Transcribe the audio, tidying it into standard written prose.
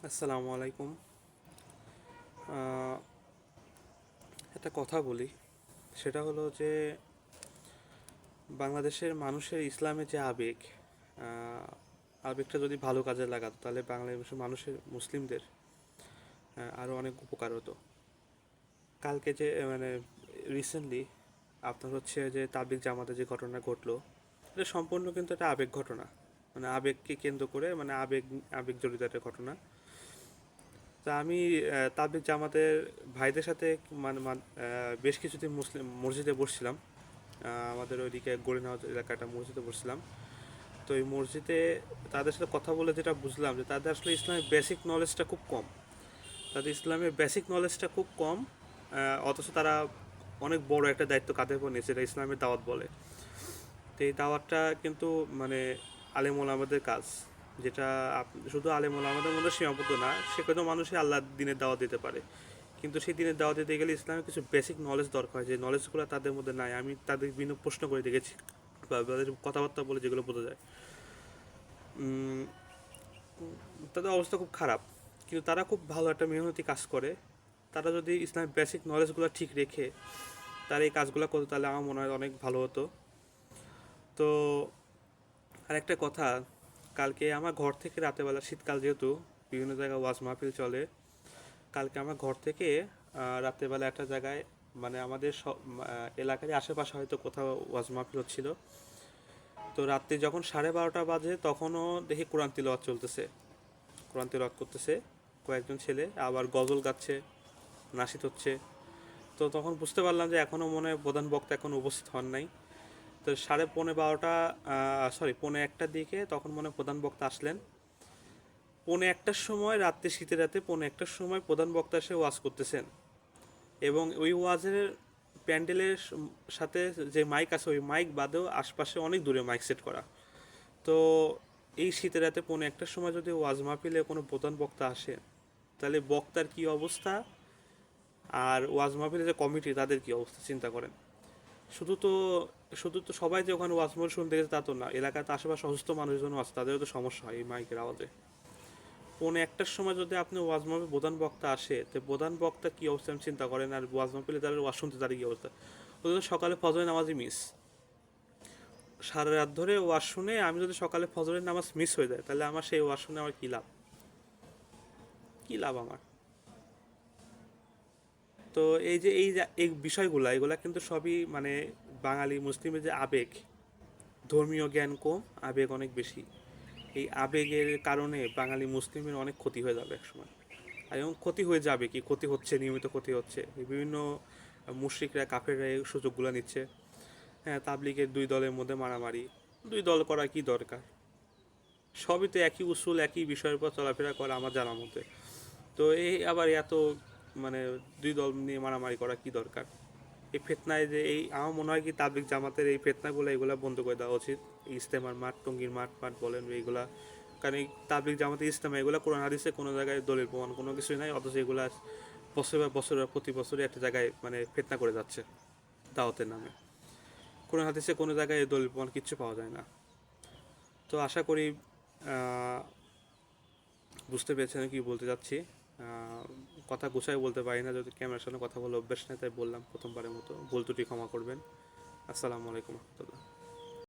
আসসালামু আলাইকুম। আহ, একটা কথা বলি, সেটা হলো যে বাংলাদেশের মানুষের ইসলামের যে আবেগ, আহ, আবেগটা যদি ভালো কাজে লাগাতো তাহলে বাংলাদেশের মানুষের মুসলিমদের আরও অনেক উপকার হতো। কালকে যে রিসেন্টলি আপনার হচ্ছে যে তাবলিগ জামাতে যে ঘটনা ঘটলো, এটা সম্পূর্ণ কিন্তু একটা আবেগ ঘটনা। মানে আবেগকে কেন্দ্র করে, মানে আবেগ আবেগ জড়িত একটা ঘটনা। তা আমি তাবলিগ জামাতের ভাইদের সাথে বেশ কিছুদিন মুসলিম মসজিদে বসছিলাম। আমাদের ওইদিকে গড়িনাওয়াজ এলাকাটা মসজিদে বসছিলাম। তো এই মসজিদে তাদের সাথে কথা বলে যেটা বুঝলাম যে তাদের আসলে ইসলামের বেসিক নলেজটা খুব কম। তাদের ইসলামের বেসিক নলেজটা খুব কম, অথচ তারা অনেক বড় একটা দায়িত্ব কাঁধে উপর নিয়েছে, এটা ইসলামের দাওয়াত বলে। তো এই দাওয়াতটা কিন্তু মানে আলেম ওলামাদের কাজ, যেটা শুধু আলেম ওলামাদের মধ্যে সীমাবদ্ধ না, সে কোনো মানুষই আল্লাহর দিনের দাওয়াত দিতে পারে। কিন্তু সেই দিনের দাওয়াত দিতে গেলে ইসলামের কিছু বেসিক নলেজ দরকার হয়, যে নলেজগুলো তাদের মধ্যে নাই। আমি তাদের বিভিন্ন প্রশ্ন করে দেখেছি বা তাদের কথাবার্তা বলে যেগুলো বোঝা যায়। উম, তাদের অবস্থা খুব খারাপ, কিন্তু তারা খুব ভালো একটা মেহনতি কাজ করে। তারা যদি ইসলামের বেসিক নলেজগুলো ঠিক রেখে তারা এই কাজগুলো করতো তাহলে আমার মনে হয় অনেক ভালো হতো। তো আরেকটা কথা, কালকে আমার ঘর থেকে রাতেরবেলা, শীতকাল যেহেতু বিভিন্ন জায়গায় ওয়াজ মাহফিল চলে, কালকে আমার ঘর থেকে রাতেরবেলা একটা জায়গায়, মানে আমাদের এলাকারই আশেপাশে হয়তো কোথাও ওয়াজ মাহফিল হচ্ছিল। তো রাত্রি যখন 12:30 বাজে তখনও দেখি কোরআন তিলাওয়াত চলতেছে, কোরআন তিলাওয়াত করতেছে কয়েকজন ছেলে, আবার গজল গাচ্ছে, নাশিদ হচ্ছে। তো তখন বুঝতে পারলাম যে এখনও মনে হয় প্রধান বক্তা এখন উপস্থিত হন নাই। তো 12:30, সরি, 12:45 দিকে তখন মনে হয় প্রধান বক্তা আসলেন। 12:45 সময়, রাত্রে শীতের রাতে 12:45 সময় প্রধান বক্তা এসে ওয়াজ করতেছেন, এবং ওই ওয়াজের প্যান্ডেলের সাথে যে মাইক আছে ওই মাইক বাদেও আশপাশে অনেক দূরে মাইক সেট করা। তো এই শীতের রাতে 12:45 সময় যদি ওয়াজ মাহফিলে কোনো প্রধান বক্তা আসে, তাহলে বক্তার কি অবস্থা, আর ওয়াজ মাহফিলে যে কমিটি তাদের কি অবস্থা চিন্তা করেন। শুধু তো শুধু তো সবাই যে ওখানে ওয়াজ মাহফিল শুনতে গেছে তা তো না, এলাকাতে আশেপাশে অসুস্থ মানুষজন আছে, তাদেরও তো সমস্যা হয় এই মাইকের আওয়াজে। 12:45 সময় যদি আপনি ওয়াজ মাহফিল প্রধান বক্তা আসে, তো প্রধান বক্তা কি অবস্থা আমি চিন্তা করেন, আর ওয়াজ মাহফিলে তাদের ওয়াজ শুনতে তাদের কি অবস্থা। ওদের তো সকালে ফজরের নামাজই মিস। সারা রাত ধরে ওয়াজ শুনে আমি যদি সকালে ফজরের নামাজ মিস হয়ে যায়, তাহলে আমার সেই ওয়াজ শুনে আমার কী লাভ, কী লাভ আমার। তো এই বিষয়গুলো এগুলা কিন্তু সবই মানে বাঙালি মুসলিমের যে আবেগ, ধর্মীয় জ্ঞান কম, আবেগ অনেক বেশি। এই আবেগের কারণে বাঙালি মুসলিমের অনেক ক্ষতি হয়ে যাবে একসময়। আর এবং ক্ষতি হয়ে যাবে, কি ক্ষতি হচ্ছে, নিয়মিত ক্ষতি হচ্ছে। এই বিভিন্ন মুশরিকরা, কাফেররা এই সুযোগগুলো নিচ্ছে। হ্যাঁ, তাবলিগের দুই দলের মধ্যে মারামারি, দুই দল করা কি দরকার, সবই তো একই উসুল, একই বিষয়ের উপর চলাফেরা করে আমার জানার মধ্যে। তো এই আবার এত মানে দুই দল নিয়ে মারামারি করা কি দরকার। এই ফেতনায় যে এই আমার মনে হয় কি তাবলিগ জামাতের এই ফেতনাগুলো এগুলা বন্ধ করে দেওয়া উচিত। এই ইস্তেমার মাঠ, টঙ্গীর মাঠ মাঠ বলেন এইগুলা, কারণ এই তাবলিগ জামাতের ইস্তেমা এগুলো কোরআন হাদিসে কোনো জায়গায় দলিল প্রমাণ কোনো কিছুই নাই, অথচ এগুলা বছর বা বছর প্রতি বছরই একটা জায়গায় মানে ফেতনা করে যাচ্ছে দাওয়াতের নামে। কোরআন হাদিসে কোনো জায়গায় এই দলিল প্রমাণ কিচ্ছু পাওয়া যায় না। তো আশা করি আহ, বুঝতে পেরেছেন আমি কি বলতে চাচ্ছি। কথা গুছাই বলতে পারি না, যদি ক্যামেরার সামনে কথা বলে অভ্যাস নেই তাই বললাম প্রথমবারের মতো, ভুল ত্রুটি ক্ষমা করবেন। আসসালামু আলাইকুম রহমতুল্লাহ।